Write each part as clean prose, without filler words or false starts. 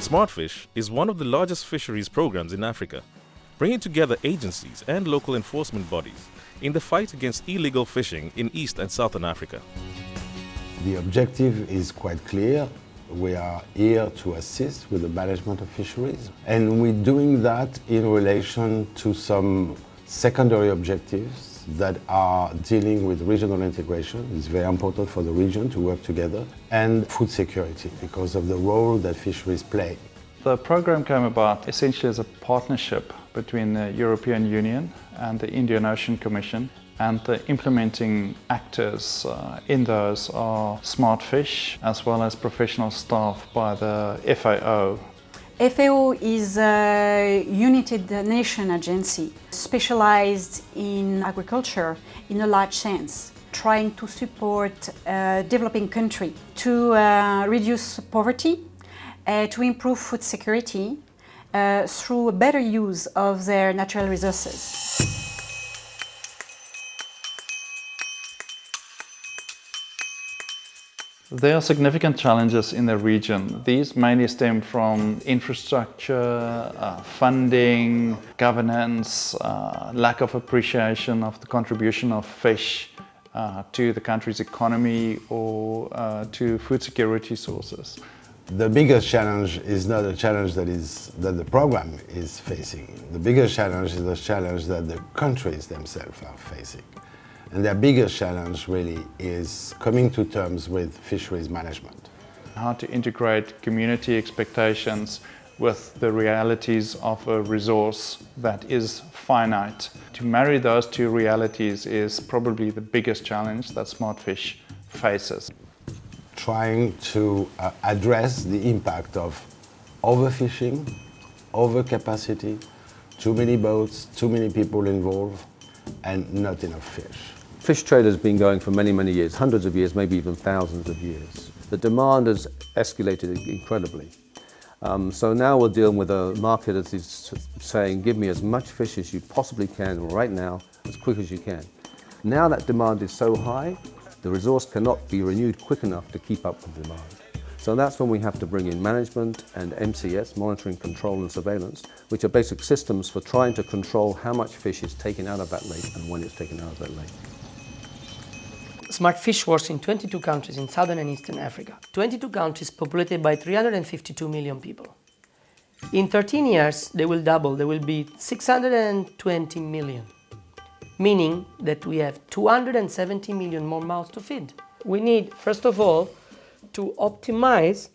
SmartFish is one of the largest fisheries programs in Africa, bringing together agencies and local enforcement bodies in the fight against illegal fishing in East and Southern Africa. The objective is quite clear. We are here to assist with the management of fisheries, and we're doing that in relation to some secondary objectives that are dealing with regional integration. It's very important for the region to work together, and food security because of the role that fisheries play. The program came about essentially as a partnership between the European Union and the Indian Ocean Commission, and the implementing actors in those are SmartFish as well as professional staff by the FAO. FAO is a United Nations agency specialized in agriculture in a large sense, trying to support a developing country to reduce poverty, to improve food security through a better use of their natural resources. There are significant challenges in the region. These mainly stem from infrastructure, funding, governance, lack of appreciation of the contribution of fish to the country's economy or to food security sources. The biggest challenge is not a challenge that the program is facing. The biggest challenge is the challenge that the countries themselves are facing. And their biggest challenge really is coming to terms with fisheries management. How to integrate community expectations with the realities of a resource that is finite. To marry those two realities is probably the biggest challenge that SmartFish faces. Trying to address the impact of overfishing, overcapacity, too many boats, too many people involved, and not enough fish. Fish trade has been going for many, many years, hundreds of years, maybe even thousands of years. The demand has escalated incredibly. So now we're dealing with a market that is saying, give me as much fish as you possibly can right now, as quick as you can. Now that demand is so high, the resource cannot be renewed quick enough to keep up with demand. So that's when we have to bring in management and MCS, monitoring, control and surveillance, which are basic systems for trying to control how much fish is taken out of that lake and when it's taken out of that lake. SmartFish works in 22 countries in Southern and Eastern Africa. 22 countries populated by 352 million people. In 13 years, they will double. There will be 620 million, meaning that we have 270 million more mouths to feed. We need, first of all, to optimize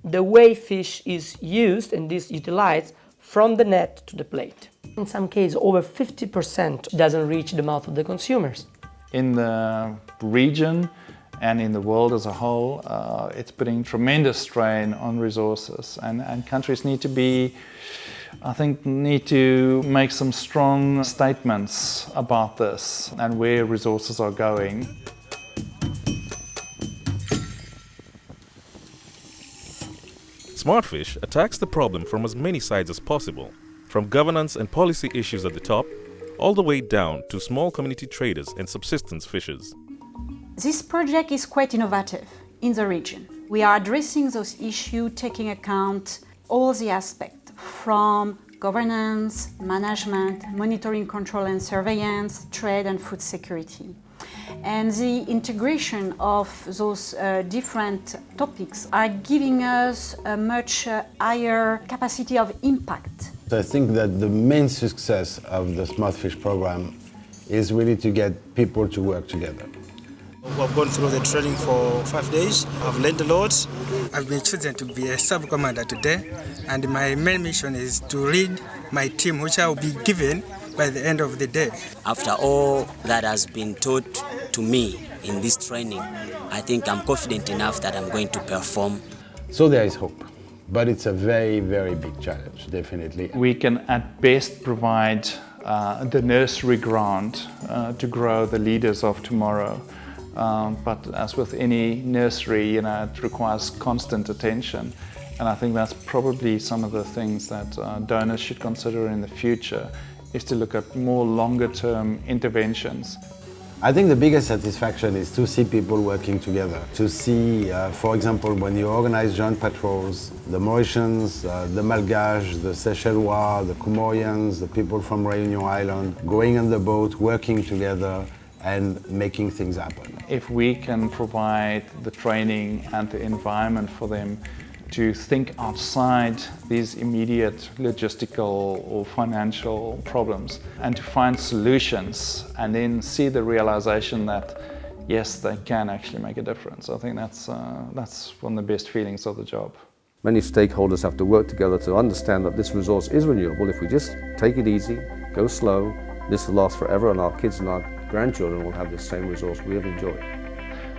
the way fish is used and is utilized from the net to the plate. In some cases, over 50% doesn't reach the mouth of the consumers. In the region and in the world as a whole, it's putting tremendous strain on resources, and countries need to make some strong statements about this and where resources are going. SmartFish attacks the problem from as many sides as possible, from governance and policy issues at the top, all the way down to small community traders and subsistence fishers. This project is quite innovative in the region. We are addressing those issues taking account all the aspects from governance, management, monitoring, control and surveillance, trade and food security. And the integration of those different topics are giving us a much higher capacity of impact. So I think that the main success of the SmartFish program is really to get people to work together. I've gone through the training for 5 days. I've learned a lot. I've been chosen to be a sub-commander today, and my main mission is to lead my team, which I will be given by the end of the day. After all that has been taught to me in this training, I think I'm confident enough that I'm going to perform. So there is hope, but it's a very, very big challenge, definitely. We can at best provide the nursery ground to grow the leaders of tomorrow. But as with any nursery, it requires constant attention. And I think that's probably some of the things that donors should consider in the future, is to look at more longer-term interventions. I think the biggest satisfaction is to see people working together, to see, for example, when you organize joint patrols, the Mauritians, the Malgaches, the Seychellois, the Comorians, the people from Réunion Island, going on the boat, working together and making things happen. If we can provide the training and the environment for them to think outside these immediate logistical or financial problems and to find solutions and then see the realization that yes, they can actually make a difference. I think that's one of the best feelings of the job. Many stakeholders have to work together to understand that this resource is renewable. If we just take it easy, go slow, this will last forever and our kids and our grandchildren will have the same resource we have enjoyed.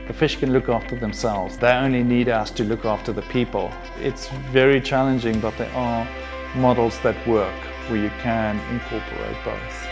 The fish can look after themselves. They only need us to look after the people. It's very challenging, but there are models that work where you can incorporate both.